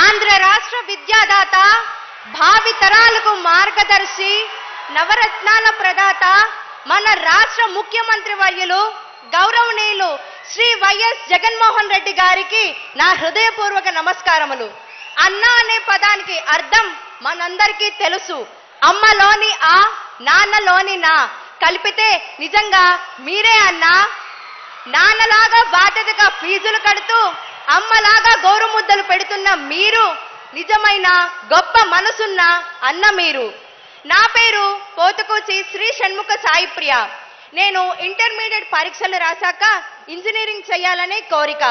ఆంధ్ర రాష్ట్ర విద్యాదాత, భావి తరాలకు మార్గదర్శి, నవరత్నాల ప్రదాత, మన రాష్ట్ర ముఖ్యమంత్రి వర్యులు గౌరవనీయులు శ్రీ వైఎస్ జగన్మోహన్ రెడ్డి గారికి నా హృదయపూర్వక నమస్కారములు. అన్న అనే పదానికి అర్థం మనందరికీ తెలుసు. అమ్మలోని ఆ, నాన్నలోని నా కలిపితే నిజంగా మీరే అన్నా. నాన్నలాగా బాధ్యతగా ఫీజులు కడుతూ అమ్మలాగా గోరుముద్దలు పెడుతున్న మీరు నిజమైన గొప్ప మనసున్న అన్న మీరు. నా పేరు పోతుకూచి శ్రీ షణ్ముఖ సాయి ప్రియ. నేను ఇంటర్మీడియట్ పరీక్షలు రాశాక ఇంజనీరింగ్ చేయాలనే కోరిక.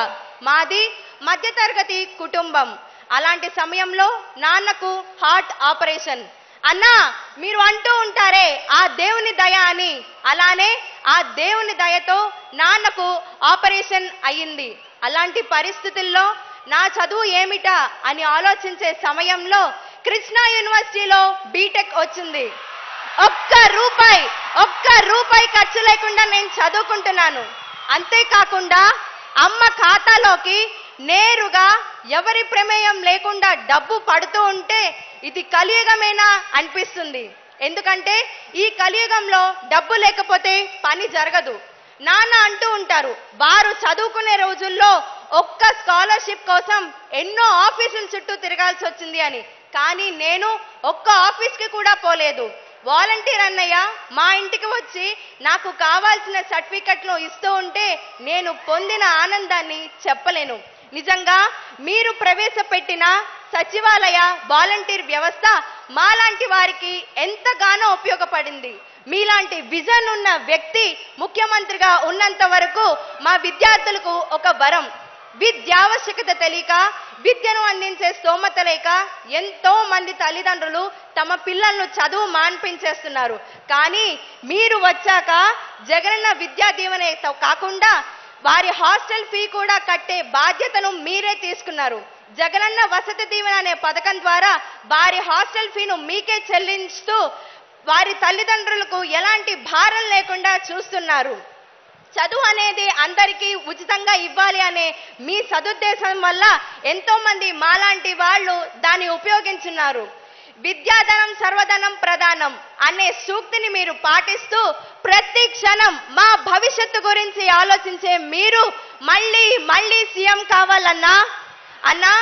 మాది మధ్యతరగతి కుటుంబం. అలాంటి సమయంలో నాన్నకు హార్ట్ ఆపరేషన్. అన్నా, మీరు అంటూ ఉంటారే ఆ దేవుని దయ అని, అలానే ఆ దేవుని దయతో నాన్నకు ఆపరేషన్ అయ్యింది. అలాంటి పరిస్థితుల్లో నా చదువు ఏమిటా అని ఆలోచించే సమయంలో కృష్ణా యూనివర్సిటీలో బీటెక్ వచ్చింది. ఒక్క రూపాయి ఖర్చు లేకుండా నేను చదువుకుంటున్నాను. అంతేకాకుండా అమ్మ ఖాతాలోకి నేరుగా ఎవరి ప్రమేయం లేకుండా డబ్బు పడుతూ ఉంటే ఇది కలియుగమేనా అనిపిస్తుంది. ఎందుకంటే ఈ కలియుగంలో డబ్బు లేకపోతే పని జరగదు. నాన్న అంటూ ఉంటారు, వారు చదువుకునే రోజుల్లో ఒక్క స్కాలర్షిప్ కోసం ఎన్నో ఆఫీసుల చుట్టూ తిరగాల్సి వచ్చింది అని. కానీ నేను ఒక్క ఆఫీస్కి కూడా పోలేదు. వాలంటీర్ అన్నయ్య మా ఇంటికి వచ్చి నాకు కావాల్సిన సర్టిఫికెట్లు ఇస్తూ ఉంటే నేను పొందిన ఆనందాన్ని చెప్పలేను. నిజంగా మీరు ప్రవేశపెట్టిన సచివాలయ వాలంటీర్ వ్యవస్థ మాలాంటి వారికి ఎంతగానో ఉపయోగపడింది. మీలాంటి విజన్ ఉన్న వ్యక్తి ముఖ్యమంత్రిగా ఉన్నంత వరకు మా విద్యార్థులకు ఒక వరం. విద్యావశ్యకత తెలియక, విద్యను అందించే స్తోమత లేక ఎంతో మంది తల్లిదండ్రులు తమ పిల్లలను చదువు మాన్పించేస్తున్నారు. కానీ మీరు వచ్చాక జగనన్న విద్యా దీవెన కాకుండా వారి హాస్టల్ ఫీ కూడా కట్టే బాధ్యతను మీరే తీసుకున్నారు. జగనన్న వసతి దీవెన అనే పథకం ద్వారా వారి హాస్టల్ ఫీను మీకే చెల్లించుతూ వారి తల్లిదండ్రులకు ఎలాంటి భారం లేకుండా చూస్తున్నారు. చదువు అనేది అందరికీ ఉచితంగా ఇవ్వాలి అనే మీ సదుద్దేశం వల్ల ఎంతో మంది మాలాంటి వాళ్ళు దాన్ని ఉపయోగించున్నారు. విద్యాధనం సర్వధనం ప్రధానం అనే సూక్తిని మీరు పాటిస్తూ ప్రతి క్షణం మా భవిష్యత్తు గురించి ఆలోచించే మీరు మళ్ళీ సీఎం కావాలన్నా. అన్నా,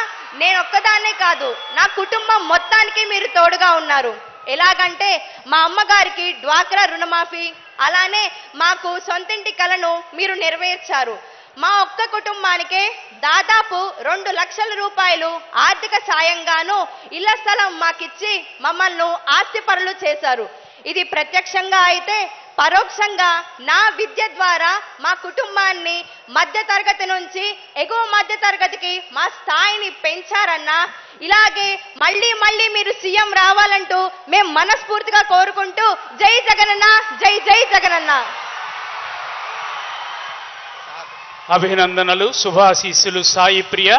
నేను ఒక్కదాన్నే కాదు, నా కుటుంబం మొత్తానికి మీరు తోడుగా ఉన్నారు. ఎలాగంటే మా అమ్మగారికి డ్వాక్రా రుణమాఫీ, అలానే మాకు సొంతింటి కలను మీరు నెరవేర్చారు. మా ఒక్క కుటుంబానికే దాదాపు 2 లక్షల రూపాయలు ఆర్థిక సాయంగాను ఇళ్ల స్థలం మాకిచ్చి మమ్మల్ని ఆస్తిపరులు చేశారు. ఇది ప్రత్యక్షంగా అయితే పరోక్షంగా నా విద్య ద్వారా మా కుటుంబాన్ని మధ్యతరగతి నుంచి ఎగువ మధ్యతరగతికి మా స్థాయిని పెంచారన్నా. ఇలాగే మళ్ళీ మీరు సీఎం రావాలంటూ మేము మనస్ఫూర్తిగా కోరుకుంటూ జై జగనన్న, జై జగనన్న. అభినందనలు, శుభాశీస్సులు సాయి ప్రియ.